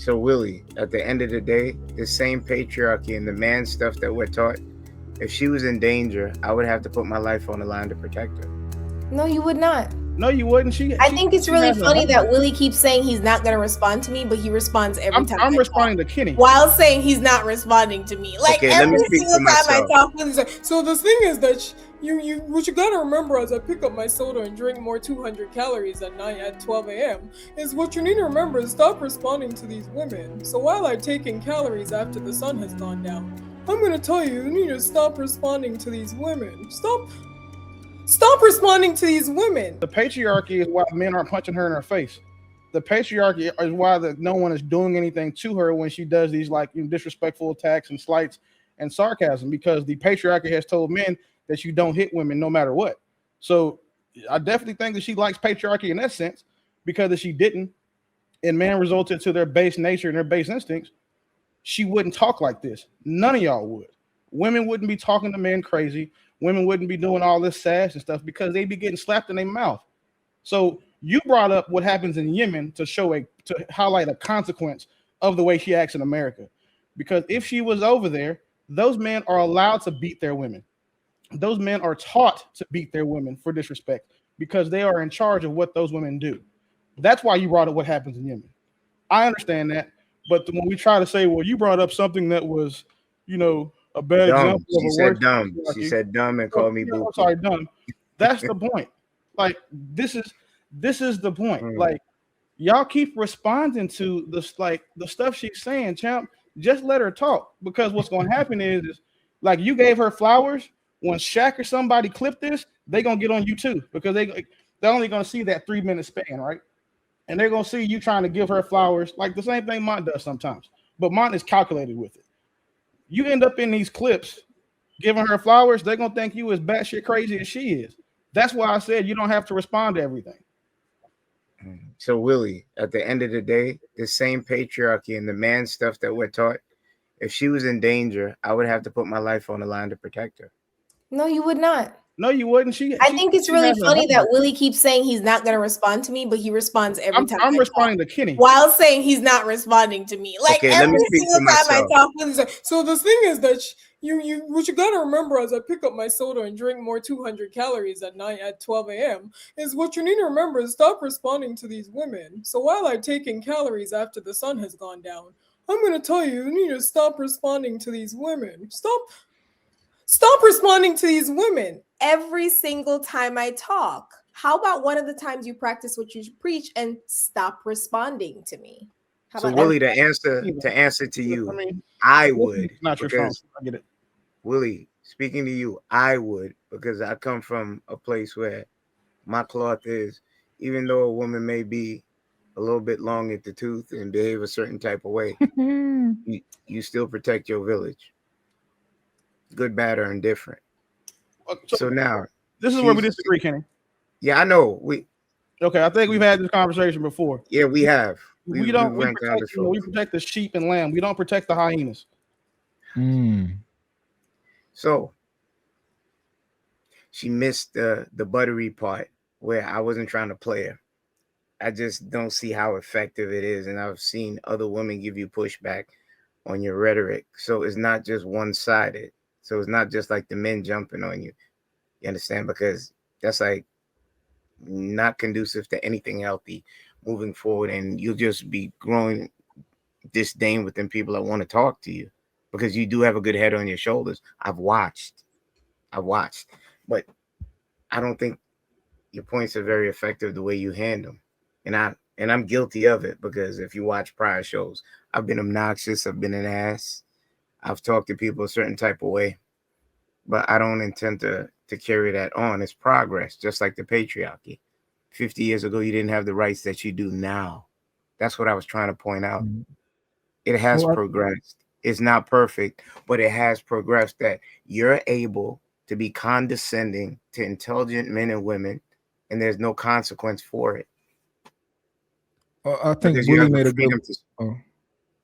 So Willie, at the end of the day, the same patriarchy and the man stuff that we're taught, if she was in danger, I would have to put my life on the line to protect her. No, you would not. No, you wouldn't. I think it's really funny that Willie keeps saying he's not going to respond to me, but he responds every time. I'm responding to Kenny while saying he's not responding to me. Like okay, every single time I talk, Willie's like, so the thing is that what you gotta remember as I pick up my soda and drink more 200 calories at night at 12 a.m. is what you need to remember is stop responding to these women. So while I take in calories after the sun has gone down, I'm gonna tell you, you need to stop responding to these women. Stop responding to these women. The patriarchy is why men aren't punching her in her face. The patriarchy is why no one is doing anything to her when she does these disrespectful attacks and slights and sarcasm, because the patriarchy has told men that you don't hit women no matter what. So I definitely think that she likes patriarchy in that sense, because if she didn't and man resulted to their base nature and their base instincts, she wouldn't talk like this. None of y'all would. Women wouldn't be talking to men crazy. Women wouldn't be doing all this sass and stuff because they'd be getting slapped in their mouth. So you brought up what happens in Yemen to highlight a consequence of the way she acts in America. Because if she was over there, those men are allowed to beat their women. Those men are taught to beat their women for disrespect because they are in charge of what those women do. That's why you brought up what happens in Yemen. I understand that. But when we try to say, well, you brought up something that was, a bad example. She said dumb. She said dumb and called me boo. Sorry, dumb. That's the point. Like, this is the point. Like, y'all keep responding to this, like the stuff she's saying, champ. Just let her talk, because what's going to happen is like you gave her flowers. When Shaq or somebody clip this, they're gonna get on you too, because they're only gonna see that 3-minute span, right? And they're gonna see you trying to give her flowers, like the same thing Mont does sometimes. But Mont is calculated with it. You end up in these clips giving her flowers, they're gonna think you as batshit crazy as she is. That's why I said you don't have to respond to everything. So Willie, at the end of the day, the same patriarchy and the man stuff that we're taught, if she was in danger, I would have to put my life on the line to protect her. No, you would not. No, you wouldn't. I think it's really funny that Willie keeps saying he's not going to respond to me, but he responds every time. I'm responding to Kenny while saying he's not responding to me. Like every single time I talk, Willie's like, so the thing is that what you gotta remember as I pick up my soda and drink more 200 calories at night at 12 a.m. is what you need to remember is stop responding to these women. So while I take in calories after the sun has gone down, I'm gonna tell you, you need to stop responding to these women. Stop responding to these women every single time I talk. How about one of the times you practice what you preach and stop responding to me? So Willie, to answer to you, I would. Not your phone. I get it. Willie, speaking to you, I would, because I come from a place where my cloth is, even though a woman may be a little bit long at the tooth and behave a certain type of way, you still protect your village. Good, bad, or indifferent. So now this is where we disagree, Kenny. Yeah, I know. Okay, I think we've had this conversation before. Yeah, we have. We protect the sheep and lamb. We don't protect the hyenas. So she missed the buttery part where I wasn't trying to play her. I just don't see how effective it is, and I've seen other women give you pushback on your rhetoric. So it's not just one-sided. So it's not just like the men jumping on you. You understand? Because that's like not conducive to anything healthy moving forward. And you'll just be growing disdain within people that want to talk to you, because you do have a good head on your shoulders. I've watched, but I don't think your points are very effective the way you handle them. And I'm guilty of it, because if you watch prior shows, I've been obnoxious. I've been an ass. I've talked to people a certain type of way, but I don't intend to carry that on. It's progress, just like the patriarchy. 50 years ago, you didn't have the rights that you do now. That's what I was trying to point out. It has progressed. It's not perfect, but it has progressed, that you're able to be condescending to intelligent men and women, and there's no consequence for it. I think Willie made a good.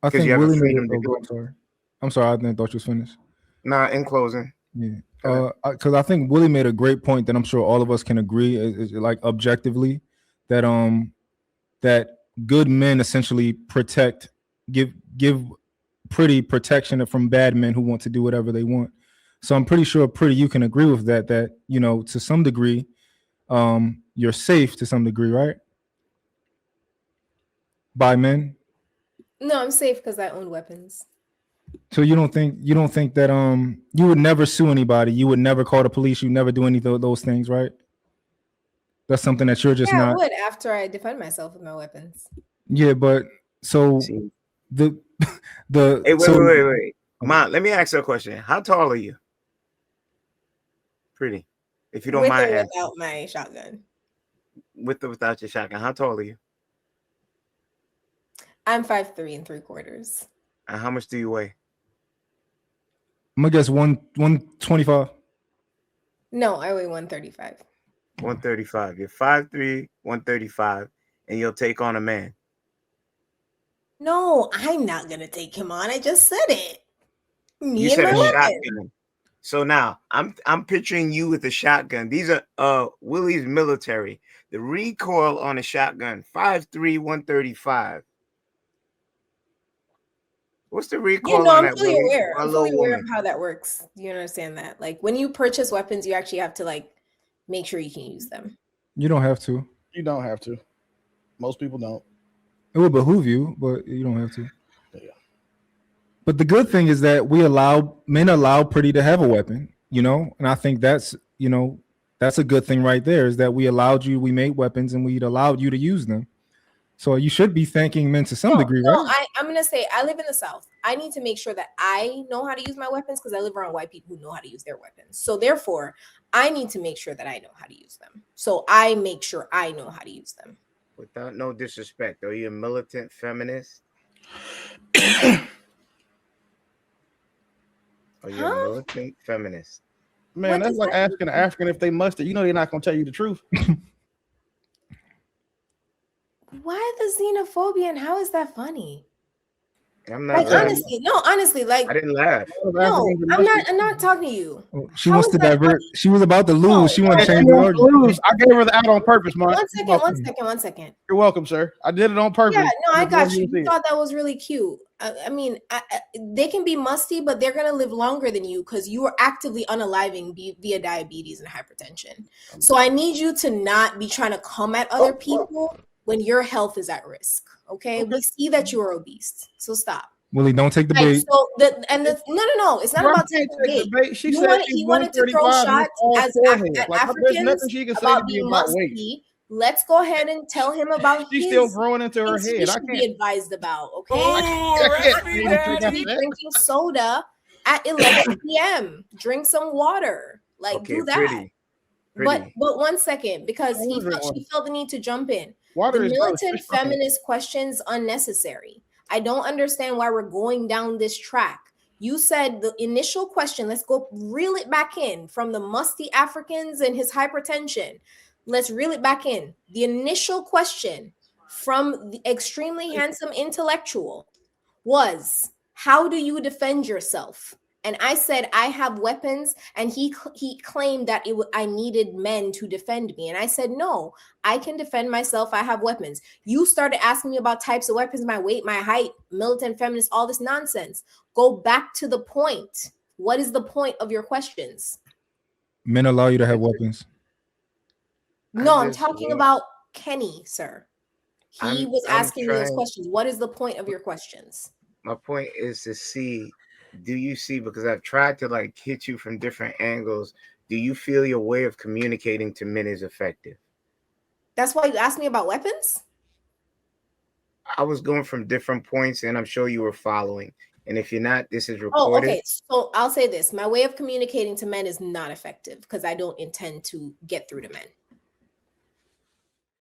I think Willie made a good. I'm sorry, I didn't thought you was finished. Nah, in closing. Yeah. Because I think Willie made a great point that I'm sure all of us can agree is like objectively that that good men essentially protect give Pretty protection from bad men who want to do whatever they want. So I'm pretty sure Pretty, you can agree with that to some degree, you're safe to some degree, right? By men. No, I'm safe because I own weapons. So you don't think that you would never sue anybody, you would never call the police, you never do any of those things, right? That's something that you're just not. I would after I defend myself with my weapons. Yeah, but so See. the Hey, wait. Mom, let me ask you a question. How tall are you? Pretty. If you don't with mind. Or without my shotgun. With or without your shotgun. How tall are you? I'm 5'3"3/4. And how much do you weigh? I'm gonna guess 125. No, I weigh 135. 135. You're 5'3", 135, and you'll take on a man. No, I'm not gonna take him on. I just said it. You said a shotgun. So now I'm picturing you with a shotgun. These are Willie's military. The recoil on a shotgun, 5'3", 135. What's the recoil on I'm that? fully aware. I'm fully aware of how that works. You understand that? Like when you purchase weapons, you actually have to like make sure you can use them. You don't have to. You don't have to. Most people don't. It would behoove you, but you don't have to. Yeah. But the good thing is that men allow Pretty to have a weapon, and I think that's a good thing right there, is that we made weapons and we allowed you to use them. So you should be thanking men to some degree, right? I'm going to say I live in the South. I need to make sure that I know how to use my weapons because I live around white people who know how to use their weapons. So therefore, I need to make sure that I know how to use them. So I make sure I know how to use them. Without no disrespect, are you a militant feminist? Are you a militant feminist? Man, that's like asking an African if they mustard. You know they're not going to tell you the truth. Why the xenophobia and how is that funny? I'm not honestly, like I didn't laugh. No, I'm not talking to you. She wants to divert. She was about to lose. She wants to change the argument. I gave her the out on purpose, man. One second. You're welcome, sir. I did it on purpose. Yeah, no, I got you. You thought that was really cute. I mean, they can be musty, but they're gonna live longer than you because you are actively unaliving via diabetes and hypertension. So I need you to not be trying to come at other people when your health is at risk. Okay? We see that you are obese, so stop. Willie, don't take the bait. So no, it's not about taking the bait. She wanted to throw shots at Africans about being musty. Let's go ahead and tell him about she's still growing into her head. He should be advised about. Okay, drinking soda at 11 p.m. Drink some water. Do that. Pretty. But 1 second, because she felt the need to jump in. Water the militant feminist questions unnecessary. I don't understand why we're going down this track. You said the initial question, let's go reel it back in from the musty Africans and his hypertension. Let's reel it back in. The initial question from the extremely handsome intellectual was, how do you defend yourself? And I said, I have weapons. And he claimed that I needed men to defend me. And I said, no, I can defend myself. I have weapons. You started asking me about types of weapons, my weight, my height, militant feminist, all this nonsense. Go back to the point. What is the point of your questions? Men allow you to have weapons. No, I'm talking about Kenny, sir. He was asking me those questions. What is the point of your questions? My point is to see, do you see, because I've tried to hit you from different angles, do you feel your way of communicating to men is effective? That's why you asked me about weapons? I was going from different points and I'm sure you were following. And if you're not, this is recorded. Okay. So I'll say this. My way of communicating to men is not effective because I don't intend to get through to men.